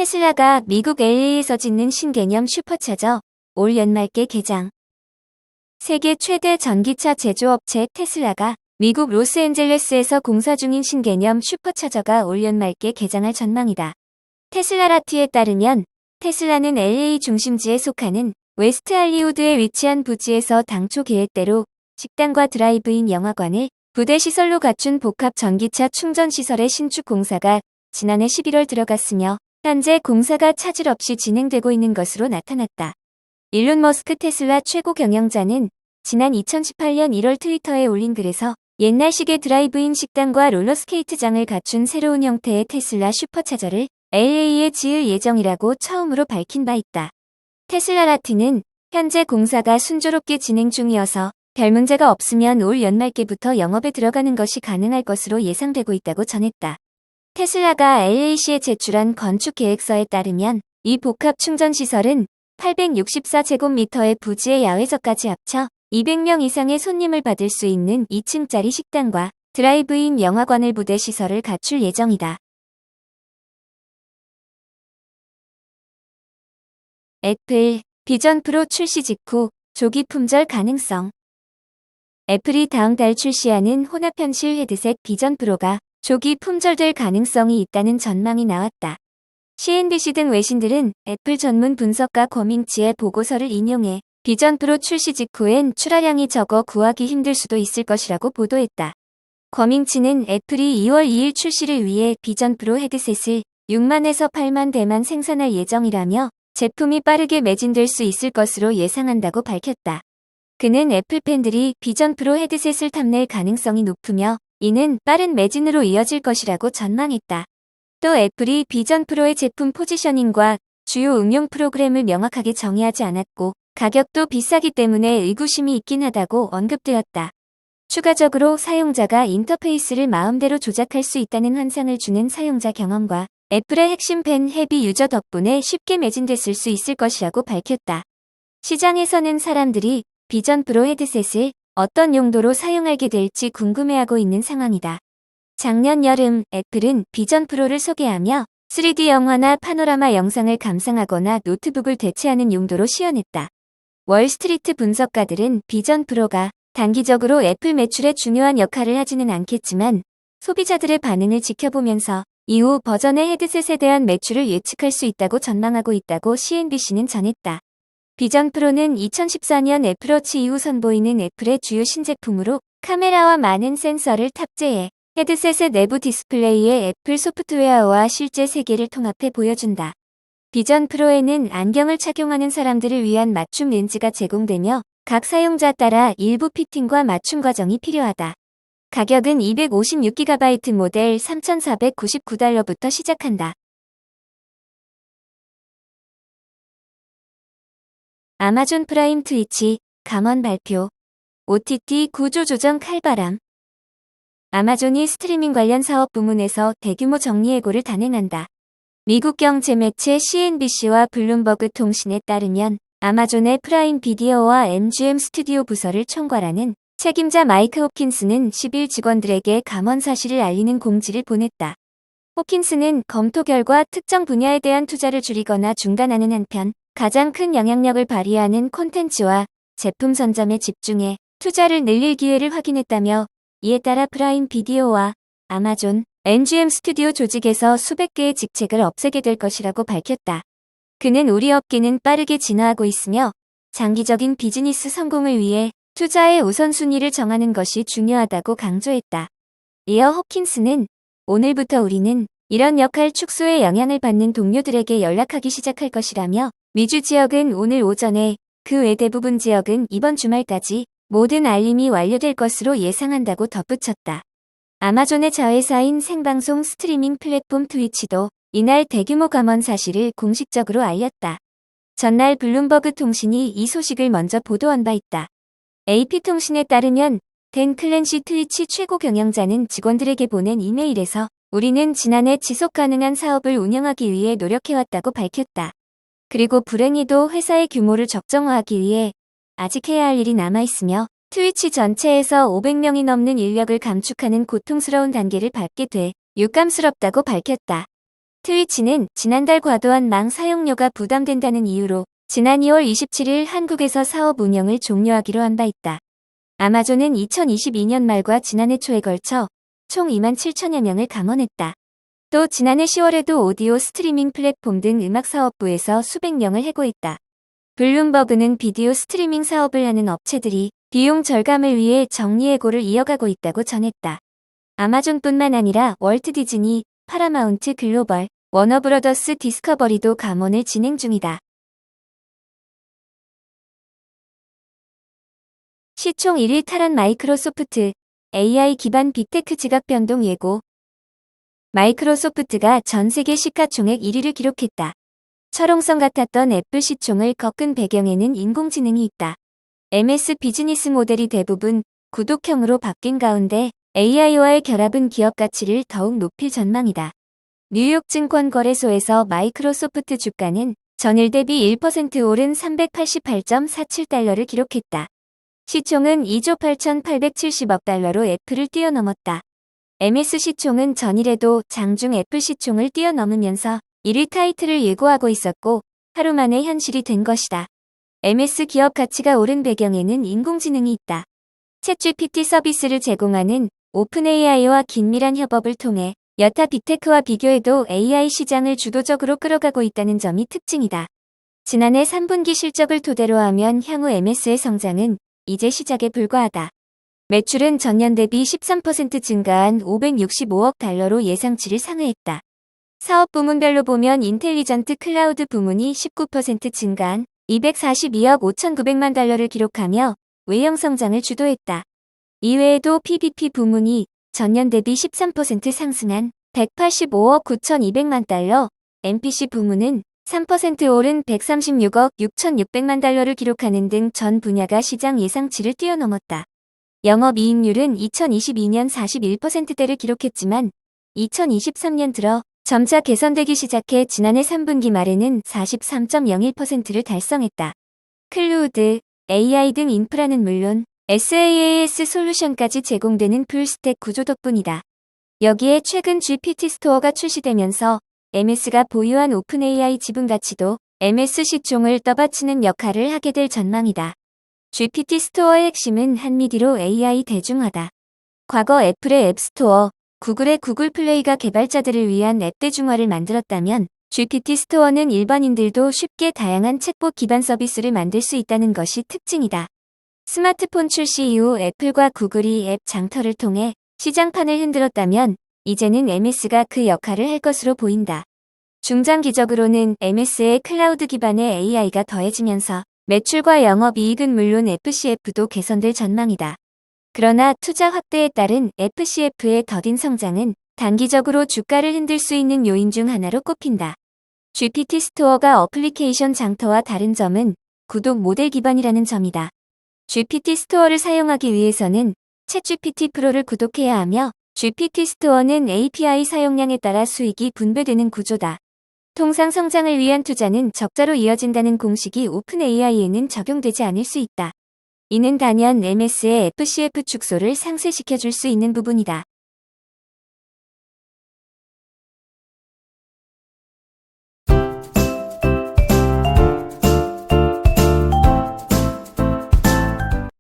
테슬라가 미국 LA에서 짓는 신개념 슈퍼차저 올 연말께 개장. 세계 최대 전기차 제조업체 테슬라가 미국 로스앤젤레스에서 공사 중인 신개념 슈퍼차저가 올 연말께 개장할 전망이다. 테슬라라티에 따르면 테슬라는 LA 중심지에 속하는 웨스트 할리우드에 위치한 부지에서 당초 계획대로 식당과 드라이브인 영화관을 부대 시설로 갖춘 복합 전기차 충전 시설의 신축 공사가 지난해 11월 들어갔으며 현재 공사가 차질 없이 진행되고 있는 것으로 나타났다. 일론 머스크 테슬라 최고 경영자는 지난 2018년 1월 트위터에 올린 글에서 옛날식의 드라이브인 식당과 롤러스케이트장을 갖춘 새로운 형태의 테슬라 슈퍼차저를 LA에 지을 예정이라고 처음으로 밝힌 바 있다. 테슬라라티는 현재 공사가 순조롭게 진행 중이어서 별 문제가 없으면 올 연말께부터 영업에 들어가는 것이 가능할 것으로 예상되고 있다고 전했다. 테슬라가 LA시에 제출한 건축 계획서에 따르면 이 복합 충전 시설은 864제곱미터의 부지의 야외석까지 합쳐 200명 이상의 손님을 받을 수 있는 2층짜리 식당과 드라이브인 영화관을 부대 시설을 갖출 예정이다. 애플 비전 프로 출시 직후 조기 품절 가능성. 애플이 다음 달 출시하는 혼합 현실 헤드셋 비전 프로가 조기 품절될 가능성이 있다는 전망이 나왔다. CNBC 등 외신들은 애플 전문 분석가 거밍치의 보고서를 인용해 비전 프로 출시 직후엔 출하량이 적어 구하기 힘들 수도 있을 것이라고 보도했다. 거밍치는 애플이 2월 2일 출시를 위해 비전 프로 헤드셋을 6만에서 8만 대만 생산할 예정이라며 제품이 빠르게 매진될 수 있을 것으로 예상한다고 밝혔다. 그는 애플 팬들이 비전 프로 헤드셋을 탐낼 가능성이 높으며 이는 빠른 매진으로 이어질 것이라고 전망했다. 또 애플이 비전 프로의 제품 포지셔닝과 주요 응용 프로그램을 명확하게 정의하지 않았고 가격도 비싸기 때문에 의구심이 있긴 하다고 언급되었다. 추가적으로 사용자가 인터페이스를 마음대로 조작할 수 있다는 환상을 주는 사용자 경험과 애플의 핵심 팬 헤비 유저 덕분에 쉽게 매진됐을 수 있을 것이라고 밝혔다. 시장에서는 사람들이 비전 프로 헤드셋을 어떤 용도로 사용하게 될지 궁금해하고 있는 상황이다. 작년 여름 애플은 비전 프로를 소개하며 3D 영화나 파노라마 영상을 감상하거나 노트북을 대체하는 용도로 시연했다. 월스트리트 분석가들은 비전 프로가 단기적으로 애플 매출에 중요한 역할을 하지는 않겠지만 소비자들의 반응을 지켜보면서 이후 버전의 헤드셋에 대한 매출을 예측할 수 있다고 전망하고 있다고 CNBC는 전했다. 비전 프로는 2014년 애플워치 이후 선보이는 애플의 주요 신제품으로 카메라와 많은 센서를 탑재해 헤드셋의 내부 디스플레이에 애플 소프트웨어와 실제 세계를 통합해 보여준다. 비전 프로에는 안경을 착용하는 사람들을 위한 맞춤 렌즈가 제공되며 각 사용자 따라 일부 피팅과 맞춤 과정이 필요하다. 가격은 256GB 모델 $3,499부터 시작한다. 아마존 프라임 트위치 감원 발표. OTT 구조 조정 칼바람. 아마존이 스트리밍 관련 사업 부문에서 대규모 정리해고를 단행한다. 미국 경제 매체 CNBC와 블룸버그 통신에 따르면 아마존의 프라임 비디오와 MGM 스튜디오 부서를 총괄하는 책임자 마이크 호킨스는 10일 직원들에게 감원 사실을 알리는 공지를 보냈다. 호킨스는 검토 결과 특정 분야에 대한 투자를 줄이거나 중단하는 한편 가장 큰 영향력을 발휘하는 콘텐츠와 제품 선점에 집중해 투자를 늘릴 기회를 확인했다며 이에 따라 프라임 비디오와 아마존, MGM 스튜디오 조직에서 수백 개의 직책을 없애게 될 것이라고 밝혔다. 그는 우리 업계는 빠르게 진화하고 있으며 장기적인 비즈니스 성공을 위해 투자의 우선순위를 정하는 것이 중요하다고 강조했다. 이어 호킨스는 오늘부터 우리는 이런 역할 축소에 영향을 받는 동료들에게 연락하기 시작할 것이라며 미주 지역은 오늘 오전에 그 외 대부분 지역은 이번 주말까지 모든 알림이 완료될 것으로 예상한다고 덧붙였다. 아마존의 자회사인 생방송 스트리밍 플랫폼 트위치도 이날 대규모 감원 사실을 공식적으로 알렸다. 전날 블룸버그 통신이 이 소식을 먼저 보도한 바 있다. AP통신에 따르면 댄 클랜시 트위치 최고 경영자는 직원들에게 보낸 이메일에서 우리는 지난해 지속 가능한 사업을 운영하기 위해 노력해왔다고 밝혔다. 그리고 불행히도 회사의 규모를 적정화하기 위해 아직 해야 할 일이 남아있으며 트위치 전체에서 500명이 넘는 인력을 감축하는 고통스러운 단계를 밟게 돼 유감스럽다고 밝혔다. 트위치는 지난달 과도한 망 사용료가 부담된다는 이유로 지난 2월 27일 한국에서 사업 운영을 종료하기로 한 바 있다. 아마존은 2022년 말과 지난해 초에 걸쳐 총 2만 7천여 명을 감원했다. 또 지난해 10월에도 오디오 스트리밍 플랫폼 등 음악 사업부에서 수백 명을 해고했다. 블룸버그는 비디오 스트리밍 사업을 하는 업체들이 비용 절감을 위해 정리해고를 이어가고 있다고 전했다. 아마존뿐만 아니라 월트 디즈니, 파라마운트 글로벌, 워너브러더스 디스커버리도 감원을 진행 중이다. 시총 1위 탈환 마이크로소프트, AI 기반 빅테크 지각 변동 예고. 마이크로소프트가 전 세계 시가총액 1위를 기록했다. 철옹성 같았던 애플 시총을 꺾은 배경에는 인공지능이 있다. MS 비즈니스 모델이 대부분 구독형으로 바뀐 가운데 AI와의 결합은 기업 가치를 더욱 높일 전망이다. 뉴욕 증권거래소에서 마이크로소프트 주가는 전일 대비 1% 오른 388.47달러를 기록했다. 시총은 2조 8,870억 달러로 애플을 뛰어넘었다. MS 시총은 전일에도 장중 애플 시총을 뛰어넘으면서 1위 타이틀을 예고하고 있었고 하루 만에 현실이 된 것이다. MS 기업 가치가 오른 배경에는 인공지능이 있다. 챗GPT 서비스를 제공하는 오픈AI와 긴밀한 협업을 통해 여타 빅테크와 비교해도 AI 시장을 주도적으로 끌어가고 있다는 점이 특징이다. 지난해 3분기 실적을 토대로 하면 향후 MS의 성장은 이제 시작에 불과하다. 매출은 전년 대비 13% 증가한 565억 달러로 예상치를 상회했다. 사업 부문별로 보면 인텔리전트 클라우드 부문이 19% 증가한 242억 5,900만 달러를 기록하며 외형 성장을 주도했다. 이외에도 PBP 부문이 전년 대비 13% 상승한 185억 9,200만 달러, MPC 부문은 3% 오른 136억 6,600만 달러를 기록하는 등 전 분야가 시장 예상치를 뛰어넘었다. 영업이익률은 2022년 41%대를 기록했지만 2023년 들어 점차 개선되기 시작해 지난해 3분기 말에는 43.01%를 달성했다. 클루드, AI 등 인프라는 물론 SaaS 솔루션까지 제공되는 풀스택 구조 덕분이다. 여기에 최근 GPT 스토어가 출시되면서 MS가 보유한 오픈AI 지분 가치도 MS 시총을 떠받치는 역할을 하게 될 전망이다. GPT 스토어의 핵심은 한미디로 AI 대중화다. 과거 애플의 앱스토어, 구글의 구글 플레이가 개발자들을 위한 앱 대중화를 만들었다면 GPT 스토어는 일반인들도 쉽게 다양한 챗봇 기반 서비스를 만들 수 있다는 것이 특징이다. 스마트폰 출시 이후 애플과 구글이 앱 장터를 통해 시장판을 흔들었다면 이제는 MS가 그 역할을 할 것으로 보인다. 중장기적으로는 MS의 클라우드 기반의 AI가 더해지면서 매출과 영업이익은 물론 FCF도 개선될 전망이다. 그러나 투자 확대에 따른 FCF의 더딘 성장은 단기적으로 주가를 흔들 수 있는 요인 중 하나로 꼽힌다. GPT 스토어가 어플리케이션 장터와 다른 점은 구독 모델 기반이라는 점이다. GPT 스토어를 사용하기 위해서는 챗GPT 프로를 구독해야 하며 GPT 스토어는 API 사용량에 따라 수익이 분배되는 구조다. 통상 성장을 위한 투자는 적자로 이어진다는 공식이 오픈AI에는 적용되지 않을 수 있다. 이는 단연 MS의 FCF 축소를 상쇄시켜줄 수 있는 부분이다.